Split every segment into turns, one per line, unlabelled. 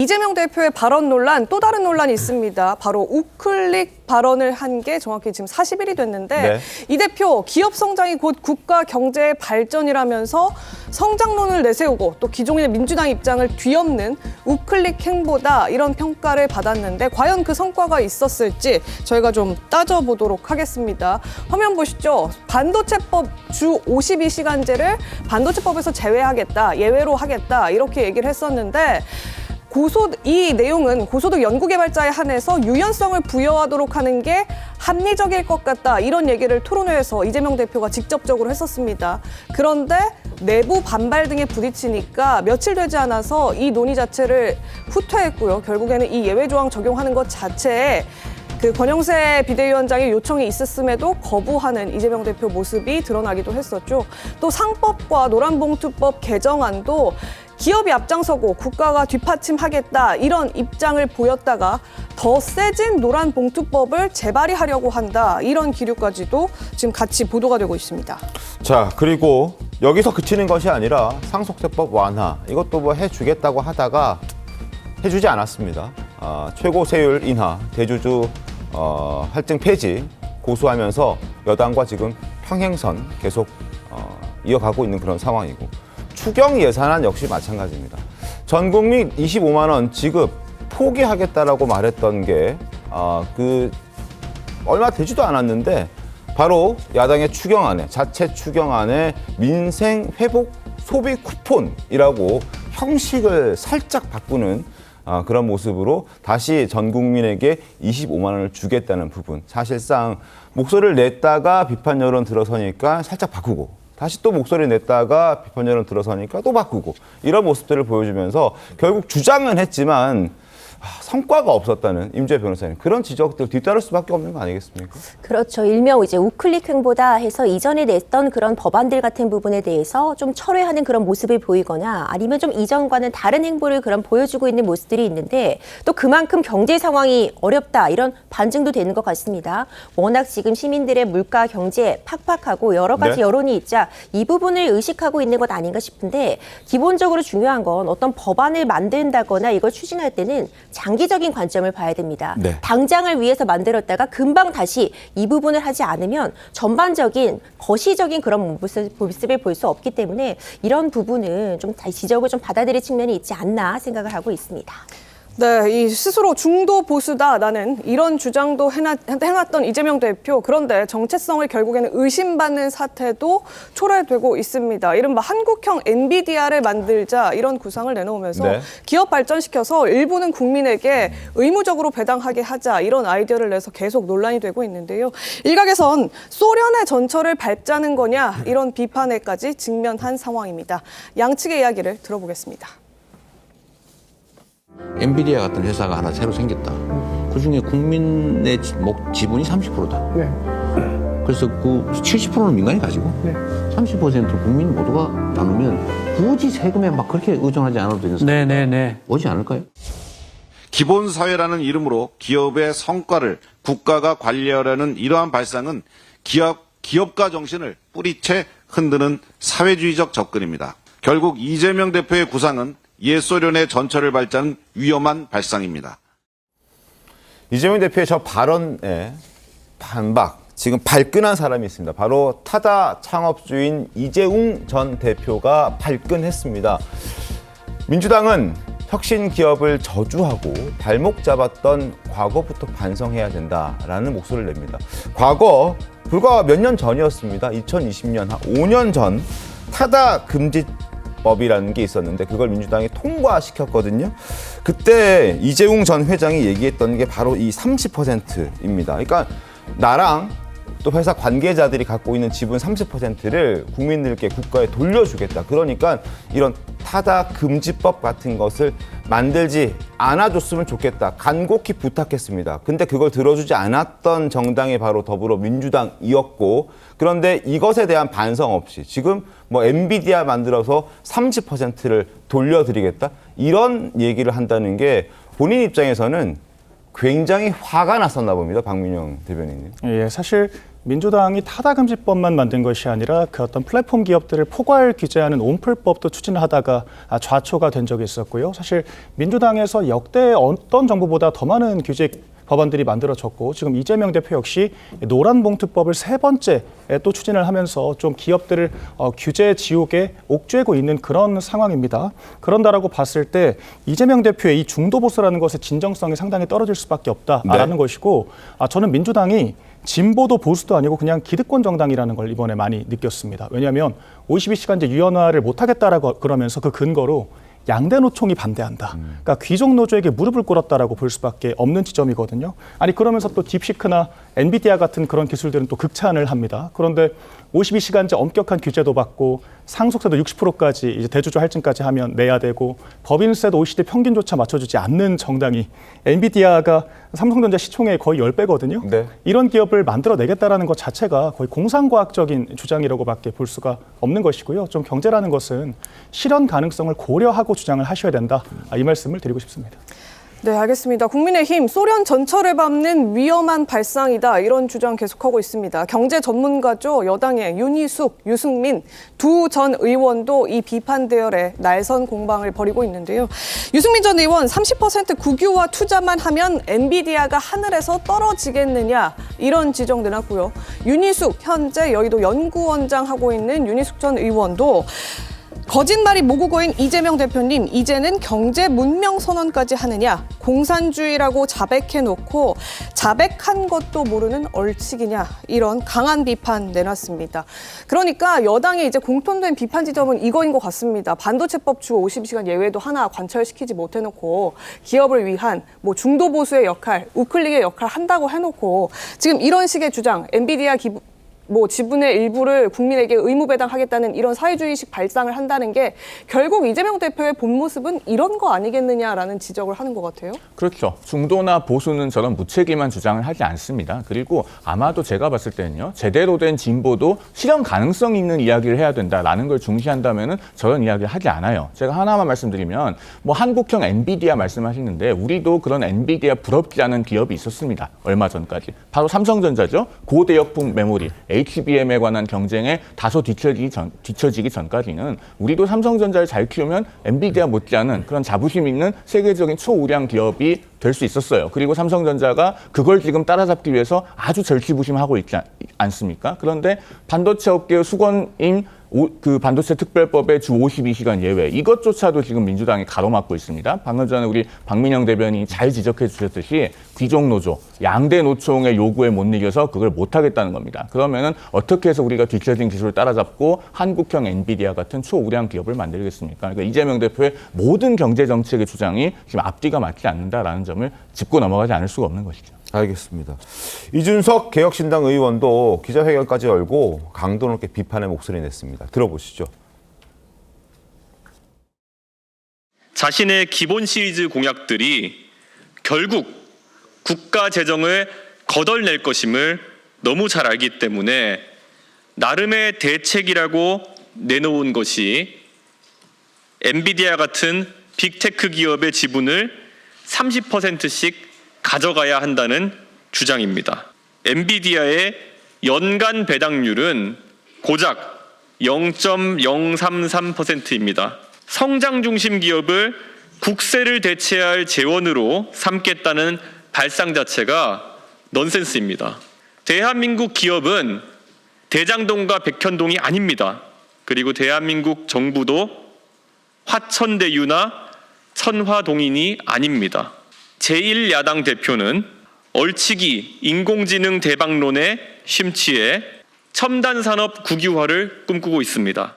이재명 대표의 발언 논란, 또 다른 논란이 있습니다. 바로 우클릭 발언을 한 게 정확히 지금 40일이 됐는데
네.
이 대표 기업 성장이 곧 국가 경제의 발전이라면서 성장론을 내세우고 또 기존의 민주당 입장을 뒤엎는 우클릭 행보다 이런 평가를 받았는데 과연 그 성과가 있었을지 저희가 좀 따져보도록 하겠습니다. 화면 보시죠. 반도체법 주 52시간제를 반도체법에서 제외하겠다, 예외로 하겠다 이렇게 얘기를 했었는데 이 내용은 고소득 연구개발자에 한해서 유연성을 부여하도록 하는 게 합리적일 것 같다. 이런 얘기를 토론회에서 이재명 대표가 직접적으로 했었습니다. 그런데 내부 반발 등에 부딪히니까 며칠 되지 않아서 이 논의 자체를 후퇴했고요. 결국에는 이 예외 조항 적용하는 것 자체에 그 권영세 비대위원장의 요청이 있었음에도 거부하는 이재명 대표 모습이 드러나기도 했었죠. 또 상법과 노란봉투법 개정안도 기업이 앞장서고 국가가 뒷받침하겠다 이런 입장을 보였다가 더 세진 노란봉투법을 재발의하려고 한다 이런 기류까지도 지금 같이 보도가 되고 있습니다.
자, 그리고 여기서 그치는 것이 아니라 상속세법 완화 이것도 뭐 해주겠다고 하다가 해주지 않았습니다. 최고 세율 인하, 대주주 할증 폐지 고수하면서 여당과 지금 평행선 계속 이어가고 있는 그런 상황이고 추경 예산안 역시 마찬가지입니다. 전 국민 25만 원 지급 포기하겠다라고 말했던 게 얼마 되지도 않았는데 바로 야당의 추경안에 자체 추경안에 민생 회복 소비 쿠폰이라고 형식을 살짝 바꾸는 그런 모습으로 다시 전 국민에게 25만 원을 주겠다는 부분. 사실상 목소리를 냈다가 비판 여론 들어서니까 살짝 바꾸고 다시 또 목소리 냈다가 비판 여론 들어서니까 또 바꾸고 이런 모습들을 보여주면서 결국 주장은 했지만 성과가 없었다는 임주혜 변호사님 그런 지적들 뒤따를 수밖에 없는 거 아니겠습니까?
그렇죠. 일명 이제 우클릭 행보다 해서 이전에 냈던 그런 법안들 같은 부분에 대해서 좀 철회하는 그런 모습을 보이거나 아니면 좀 이전과는 다른 행보를 그런 보여주고 있는 모습들이 있는데 또 그만큼 경제 상황이 어렵다 이런 반증도 되는 것 같습니다. 워낙 지금 시민들의 물가 경제 팍팍하고 여러 가지 여론이 있자 이 부분을 의식하고 있는 것 아닌가 싶은데 기본적으로 중요한 건 어떤 법안을 만든다거나 이걸 추진할 때는 장기적인 관점을 봐야 됩니다.
네.
당장을 위해서 만들었다가 금방 다시 이 부분을 하지 않으면 전반적인 거시적인 그런 모습을 볼 수 없기 때문에 이런 부분은 좀 다시 지적을 좀 받아들일 측면이 있지 않나 생각을 하고 있습니다.
네, 이 스스로 중도 보수다 나는 이런 주장도 해놨던 이재명 대표. 그런데 정체성을 결국에는 의심받는 사태도 초래되고 있습니다. 이른바 한국형 엔비디아를 만들자 이런 구상을 내놓으면서 기업 발전시켜서 일부는 국민에게 의무적으로 배당하게 하자 이런 아이디어를 내서 계속 논란이 되고 있는데요. 일각에선 소련의 전철을 밟자는 거냐 이런 비판에까지 직면한 상황입니다. 양측의 이야기를 들어보겠습니다.
엔비디아 같은 회사가 하나 새로 생겼다. 그중에 국민의 지분이 30%다.
네.
그래서 그 70%는 민간이 가지고 30% 국민 모두가 나누면 굳이 세금에 막 그렇게 의존하지 않아도 되는 상황이 오지 않을까요?
기본사회라는 이름으로 기업의 성과를 국가가 관리하려는 이러한 발상은 기업가 정신을 뿌리채 흔드는 사회주의적 접근입니다. 결국 이재명 대표의 구상은 옛소련의 전철을 밟자는 위험한 발상입니다.
이재명 대표의 저 발언에 반박, 지금 발끈한 사람이 있습니다. 바로 타다 창업주인 이재웅 전 대표가 발끈했습니다. 민주당은 혁신 기업을 저주하고 발목 잡았던 과거부터 반성해야 된다라는 목소리를 냅니다. 과거 불과 몇 년 전이었습니다. 2020년, 한 5년 전 타다 금지 법이라는 게 있었는데 그걸 민주당이 통과시켰거든요. 그때 이재웅 전 회장이 얘기했던 게 바로 이 30%입니다. 그러니까 나랑 또 회사 관계자들이 갖고 있는 지분 30%를 국민들께 국가에 돌려주겠다. 그러니까 이런 타다 금지법 같은 것을 만들지 않아줬으면 좋겠다. 간곡히 부탁했습니다. 근데 그걸 들어주지 않았던 정당이 바로 더불어민주당이었고 그런데 이것에 대한 반성 없이 지금 뭐 엔비디아 만들어서 30%를 돌려드리겠다. 이런 얘기를 한다는 게 본인 입장에서는 굉장히 화가 났었나 봅니다. 박민영 대변인님.
예, 사실 민주당이 타다금지법만 만든 것이 아니라 그 어떤 플랫폼 기업들을 포괄 규제하는 온풀법도 추진을 하다가 좌초가 된 적이 있었고요. 사실 민주당에서 역대 어떤 정부보다 더 많은 규제 법안들이 만들어졌고 지금 이재명 대표 역시 노란봉투법을 3번째 또 추진을 하면서 좀 기업들을 규제 지옥에 옥죄고 있는 그런 상황입니다. 그런다라고 봤을 때 이재명 대표의 이 중도보수라는 것의 진정성이 상당히 떨어질 수밖에 없다라는 것이고 저는 민주당이 진보도 보수도 아니고 그냥 기득권 정당이라는 걸 이번에 많이 느꼈습니다. 왜냐하면 52시간제 유연화를 못하겠다라고 그러면서 그 근거로 양대 노총이 반대한다. 그러니까 귀족 노조에게 무릎을 꿇었다라고 볼 수밖에 없는 지점이거든요. 아니 그러면서 또 딥시크나 엔비디아 같은 그런 기술들은 또 극찬을 합니다. 그런데 52시간제 엄격한 규제도 받고 상속세도 60%까지 이제 대주주 할증까지 하면 내야 되고 법인세도 OECD 평균조차 맞춰주지 않는 정당이 엔비디아가 삼성전자 시총의 거의 10배거든요.
네.
이런 기업을 만들어내겠다라는 것 자체가 거의 공상과학적인 주장이라고밖에 볼 수가 없는 것이고요. 좀 경제라는 것은 실현 가능성을 고려하고 주장을 하셔야 된다. 이 말씀을 드리고 싶습니다.
네, 알겠습니다. 국민의힘 소련 전철을 밟는 위험한 발상이다 이런 주장 계속하고 있습니다. 경제 전문가죠. 여당의 윤희숙, 유승민 두 전 의원도 이 비판 대열에 날선 공방을 벌이고 있는데요. 유승민 전 의원 30% 국유화 투자만 하면 엔비디아가 하늘에서 떨어지겠느냐 이런 지적 내놨고요. 윤희숙 현재 여의도 연구원장 하고 있는 윤희숙 전 의원도 거짓말이 모국어인 이재명 대표님, 이제는 경제 문명 선언까지 하느냐, 공산주의라고 자백해놓고 자백한 것도 모르는 얼치기냐, 이런 강한 비판 내놨습니다. 그러니까 여당의 이제 공통된 비판 지점은 이거인 것 같습니다. 반도체법 주 50시간 예외도 하나 관철시키지 못해놓고 기업을 위한 뭐 중도 보수의 역할, 우클릭의 역할 한다고 해놓고 지금 이런 식의 주장, 엔비디아 지분의 일부를 국민에게 의무 배당하겠다는 이런 사회주의식 발상을 한다는 게 결국 이재명 대표의 본 모습은 이런 거 아니겠느냐라는 지적을 하는 것 같아요.
그렇죠. 중도나 보수는 저런 무책임한 주장을 하지 않습니다. 그리고 아마도 제가 봤을 때는요. 제대로 된 진보도 실현 가능성 있는 이야기를 해야 된다라는 걸 중시한다면은 저런 이야기를 하지 않아요. 제가 하나만 말씀드리면 뭐 한국형 엔비디아 말씀하시는데 우리도 그런 엔비디아 부럽지 않은 기업이 있었습니다. 얼마 전까지. 바로 삼성전자죠. 고대역품 메모리. HBM에 관한 경쟁에 다소 뒤처지기 전까지는 우리도 삼성전자를 잘 키우면 엔비디아 못지않은 그런 자부심 있는 세계적인 초우량 기업이 될 수 있었어요. 그리고 삼성전자가 그걸 지금 따라잡기 위해서 아주 절치부심하고 있지 않습니까? 그런데 반도체 업계의 수건인 그 반도체 특별법의 주 52시간 예외 이것조차도 지금 민주당이 가로막고 있습니다. 방금 전에 우리 박민영 대변인이 잘 지적해 주셨듯이 귀족 노조, 양대 노총의 요구에 못 이겨서 그걸 못하겠다는 겁니다. 그러면은 어떻게 해서 우리가 뒤처진 기술을 따라잡고 한국형 엔비디아 같은 초우량 기업을 만들겠습니까? 그러니까 이재명 대표의 모든 경제 정책의 주장이 지금 앞뒤가 맞지 않는다라는 점을 짚고 넘어가지 않을 수가 없는 것이죠.
알겠습니다. 이준석 개혁신당 의원도 기자회견까지 열고 강도 높게 비판의 목소리 냈습니다. 들어보시죠.
자신의 기본 시리즈 공약들이 결국 국가 재정을 거덜낼 것임을 너무 잘 알기 때문에 나름의 대책이라고 내놓은 것이 엔비디아 같은 빅테크 기업의 지분을 30%씩 가져가야 한다는 주장입니다. 엔비디아의 연간 배당률은 고작 0.033%입니다. 성장 중심 기업을 국세를 대체할 재원으로 삼겠다는 발상 자체가 넌센스입니다. 대한민국 기업은 대장동과 백현동이 아닙니다. 그리고 대한민국 정부도 화천대유나 천화동인이 아닙니다. 제1야당 대표는 얼치기 인공지능 대박론에 심취해 첨단 산업 국유화를 꿈꾸고 있습니다.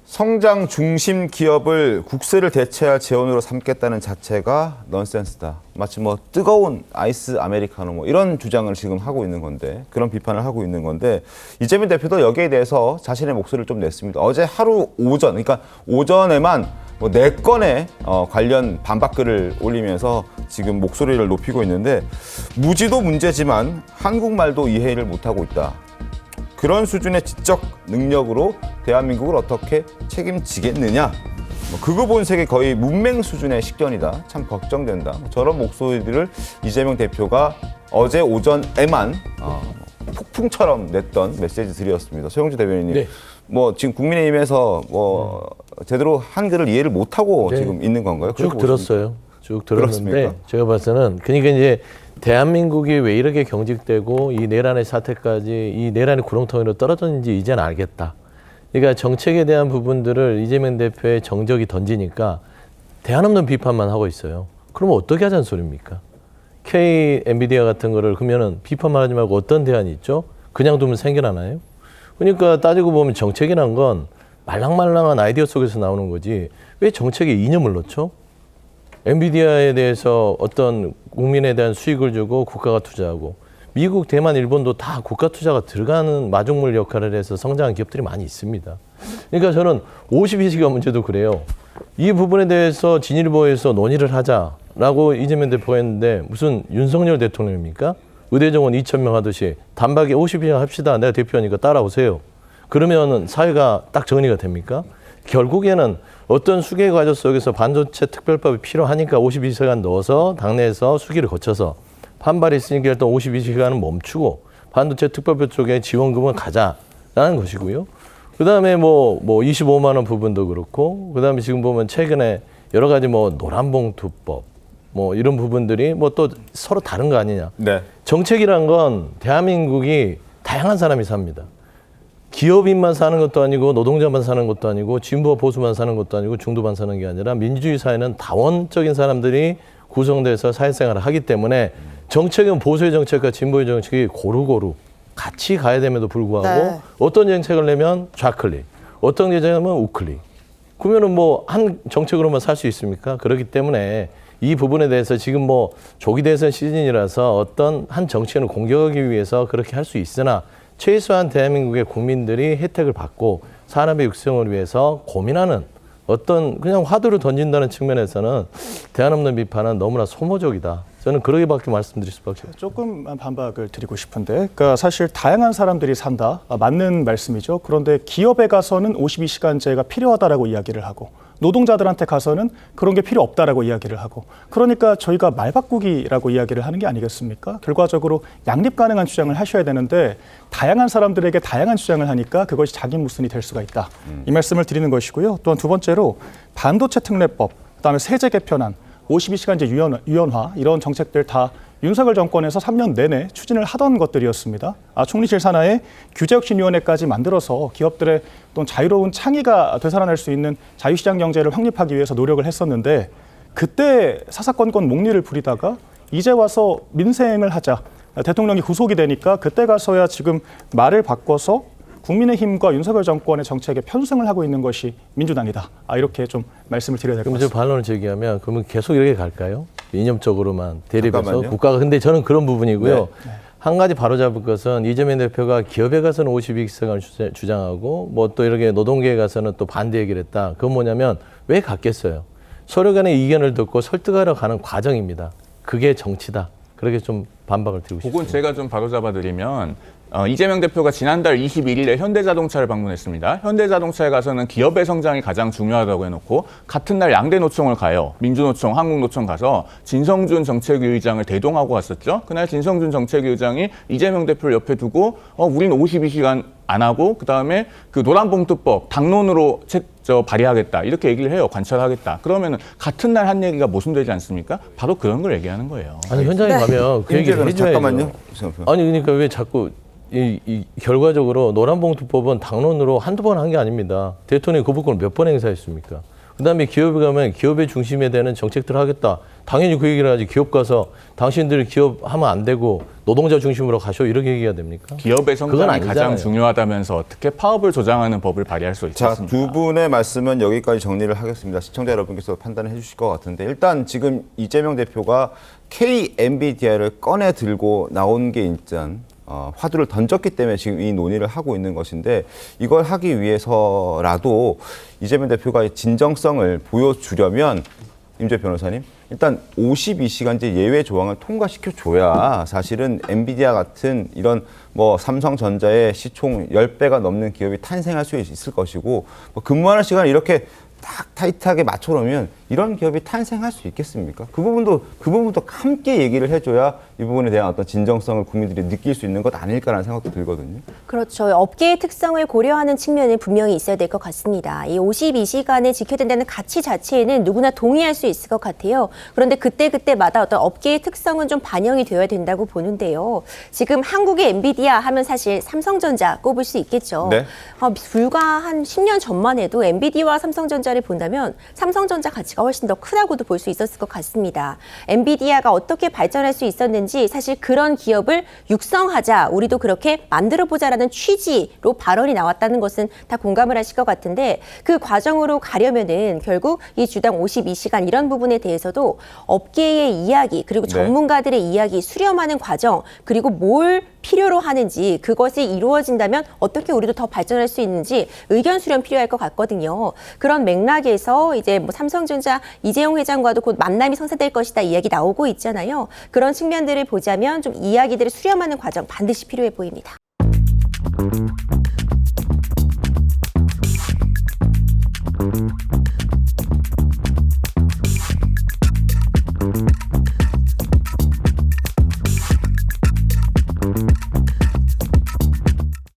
성장 중심 기업을 국세를 대체할 재원으로 삼겠다는 자체가 넌센스다. 마치 뭐 뜨거운 아이스 아메리카노 뭐 이런 주장을 지금 하고 있는 건데, 그런 비판을 하고 있는 건데, 이재명 대표도 여기에 대해서 자신의 목소리를 좀 냈습니다. 어제 하루 오전, 그러니까 오전에만 뭐 4건의 관련 반박글을 올리면서 지금 목소리를 높이고 있는데, 무지도 문제지만 한국말도 이해를 못하고 있다. 그런 수준의 지적 능력으로 대한민국을 어떻게 책임지겠느냐. 극우 본색의 거의 문맹 수준의 식견이다. 참 걱정된다. 저런 목소리들을 이재명 대표가 어제 오전에만 폭풍처럼 냈던 메시지들이었습니다. 소영주 대변인님,
네.
뭐 지금 국민의힘에서 뭐 제대로 한글을 이해를 못하고
네.
지금 있는 건가요?
쭉 들었어요. 쭉 들었는데
그렇습니까?
제가 봐서는 그러니까 이제 대한민국이 왜 이렇게 경직되고 이 내란의 사태까지 이 내란의 구렁텅이로 떨어졌는지 이제는 알겠다. 그러니까 정책에 대한 부분들을 이재명 대표의 정적이 던지니까 대안 없는 비판만 하고 있어요. 그러면 어떻게 하자는 소리입니까? K 엔비디아 같은 거를 그러면은 비판만 하지 말고 어떤 대안이 있죠? 그냥 두면 생겨나나요? 그러니까 따지고 보면 정책이란 건 말랑말랑한 아이디어 속에서 나오는 거지 왜 정책에 이념을 넣죠? 엔비디아에 대해서 어떤 국민에 대한 수익을 주고 국가가 투자하고 미국, 대만, 일본도 다 국가 투자가 들어가는 마중물 역할을 해서 성장한 기업들이 많이 있습니다. 그러니까 저는 52시간 문제도 그래요. 이 부분에 대해서 진일보에서 논의를 하자라고 이재명 대표가 했는데 무슨 윤석열 대통령입니까? 의대정원 2,000명 하듯이 단박에 52시간 합시다. 내가 대표하니까 따라오세요. 그러면 사회가 딱 정리가 됩니까? 결국에는 어떤 수계 과정 속에서 반도체 특별법이 필요하니까 52시간 넣어서 당내에서 수기를 거쳐서 반발이 있으니까 일단 52시간은 멈추고 반도체 특별법 쪽에 지원금은 가자라는 것이고요. 그다음에 뭐 25만 원 부분도 그렇고 그다음에 지금 보면 최근에 여러 가지 뭐 노란봉투법 뭐 이런 부분들이 뭐 또 서로 다른 거 아니냐.
네.
정책이란 건 대한민국이 다양한 사람이 삽니다. 기업인만 사는 것도 아니고 노동자만 사는 것도 아니고 진보와 보수만 사는 것도 아니고 중도만 사는 게 아니라 민주주의 사회는 다원적인 사람들이 구성돼서 사회생활을 하기 때문에 정책은 보수의 정책과 진보의 정책이 고루고루 같이 가야 됨에도 불구하고
네.
어떤 정책을 내면 좌클릭, 어떤 정책을 내면 우클릭. 그러면은 뭐 한 정책으로만 살 수 있습니까? 그렇기 때문에 이 부분에 대해서 지금 뭐 조기 대선 시즌이라서 어떤 한 정치인을 공격하기 위해서 그렇게 할 수 있으나 최소한 대한민국의 국민들이 혜택을 받고 산업의 육성을 위해서 고민하는 어떤 그냥 화두를 던진다는 측면에서는 대안 없는 비판은 너무나 소모적이다. 저는 그러게밖에 말씀드릴 수밖에 없죠.
조금 반박을 드리고 싶은데, 그러니까 사실 다양한 사람들이 산다, 맞는 말씀이죠. 그런데 기업에 가서는 52시간제가 필요하다라고 이야기를 하고 노동자들한테 가서는 그런 게 필요 없다라고 이야기를 하고 그러니까 저희가 말바꾸기라고 이야기를 하는 게 아니겠습니까? 결과적으로 양립 가능한 주장을 하셔야 되는데 다양한 사람들에게 다양한 주장을 하니까 그것이 자기무슨이 될 수가 있다. 이 말씀을 드리는 것이고요. 또한 두 번째로 반도체 특례법, 그다음에 세제 개편안, 52시간제 유연화 이런 정책들 다 윤석열 정권에서 3년 내내 추진을 하던 것들이었습니다. 총리실 산하에 규제혁신위원회까지 만들어서 기업들의 또 자유로운 창의가 되살아날 수 있는 자유시장 경제를 확립하기 위해서 노력을 했었는데 그때 사사건건 목리를 부리다가 이제 와서 민생을 하자. 대통령이 구속이 되니까 그때 가서야 지금 말을 바꿔서 국민의힘과 윤석열 정권의 정책에 편승을 하고 있는 것이 민주당이다. 이렇게 좀 말씀을 드려야 될 것
그럼 저
같습니다.
반론을 제기하면 그러면 계속 이렇게 갈까요? 이념적으로만 대립해서
잠깐만요.
국가가 근데 저는 그런 부분이고요.
네.
한 가지 바로잡을 것은 이재명 대표가 기업에 가서는 52시간을 주장하고 뭐 또 이렇게 노동계에 가서는 또 반대 얘기를 했다. 그건 뭐냐면 왜 갔겠어요? 서로 간의 의견을 듣고 설득하러 가는 과정입니다. 그게 정치다. 그렇게 좀 반박을 드리고 싶습니다.
그건 제가 좀 바로잡아드리면 이재명 대표가 지난달 21일에 현대자동차를 방문했습니다. 현대자동차에 가서는 기업의 성장이 가장 중요하다고 해놓고 같은 날 양대노총을 가요. 민주노총, 한국노총 가서 진성준 정책위 의장을 대동하고 갔었죠. 그날 진성준 정책위 의장이 이재명 대표를 옆에 두고 우린 52시간 안 하고 그다음에 그 노란봉투법 당론으로 발의하겠다 이렇게 얘기를 해요. 관철하겠다. 그러면은 같은 날 한 얘기가 모순되지 않습니까? 바로 그런 걸 얘기하는 거예요.
아니 현장에 가면 그 얘기를 해줘야죠.
잠깐만요.
아니 그러니까 왜 자꾸 이 결과적으로 노란봉투법은 당론으로 한두 번 한 게 아닙니다. 대통령이 그 부분을 몇 번 행사했습니까? 그다음에 기업에 가면 기업의 중심에 대한 정책들을 하겠다. 당연히 그 얘기를 하지. 기업 가서 당신들 기업 하면 안 되고 노동자 중심으로 가셔 이렇게 얘기해야 됩니까?
기업의 성장이 가장
아니잖아요.
중요하다면서 어떻게 파업을 조장하는 법을 발의할 수
자,
있습니까?
두 분의 말씀은 여기까지 정리를 하겠습니다. 시청자 여러분께서 판단해 주실 것 같은데 일단 지금 이재명 대표가 K 엔비디아를 꺼내 들고 나온 게 일단 화두를 던졌기 때문에 지금 이 논의를 하고 있는 것인데 이걸 하기 위해서라도 이재명 대표가 진정성을 보여주려면 임재 변호사님 일단 52시간제 예외 조항을 통과시켜줘야 사실은 엔비디아 같은 이런 뭐 삼성전자의 시총 10배가 넘는 기업이 탄생할 수 있을 것이고 뭐 근무하는 시간을 이렇게 딱 타이트하게 맞춰놓으면 이런 기업이 탄생할 수 있겠습니까? 그 부분도 함께 얘기를 해줘야 이 부분에 대한 어떤 진정성을 국민들이 느낄 수 있는 것 아닐까라는 생각도 들거든요.
그렇죠. 업계의 특성을 고려하는 측면이 분명히 있어야 될 것 같습니다. 이 52시간을 지켜야 된다는 가치 자체에는 누구나 동의할 수 있을 것 같아요. 그런데 그때마다 어떤 업계의 특성은 좀 반영이 되어야 된다고 보는데요. 지금 한국의 엔비디아 하면 사실 삼성전자 꼽을 수 있겠죠.
네.
불과 한 10년 전만 해도 엔비디아와 삼성전자를 본다면 삼성전자 가치가 훨씬 더 크다고도 볼 수 있었을 것 같습니다. 엔비디아가 어떻게 발전할 수 있었는지 사실 그런 기업을 육성하자, 우리도 그렇게 만들어보자라는 취지로 발언이 나왔다는 것은 다 공감을 하실 것 같은데 그 과정으로 가려면은 결국 이 주당 52시간 이런 부분에 대해서도 업계의 이야기 그리고 전문가들의 이야기 수렴하는 과정 그리고 뭘 필요로 하는지 그것이 이루어진다면 어떻게 우리도 더 발전할 수 있는지 의견 수렴 필요할 것 같거든요. 그런 맥락에서 이제 뭐 삼성전자 이재용 회장과도 곧 만남이 성사될 것이다 이야기 나오고 있잖아요. 그런 측면들을 보자면 좀 이야기들을 수렴하는 과정 반드시 필요해 보입니다.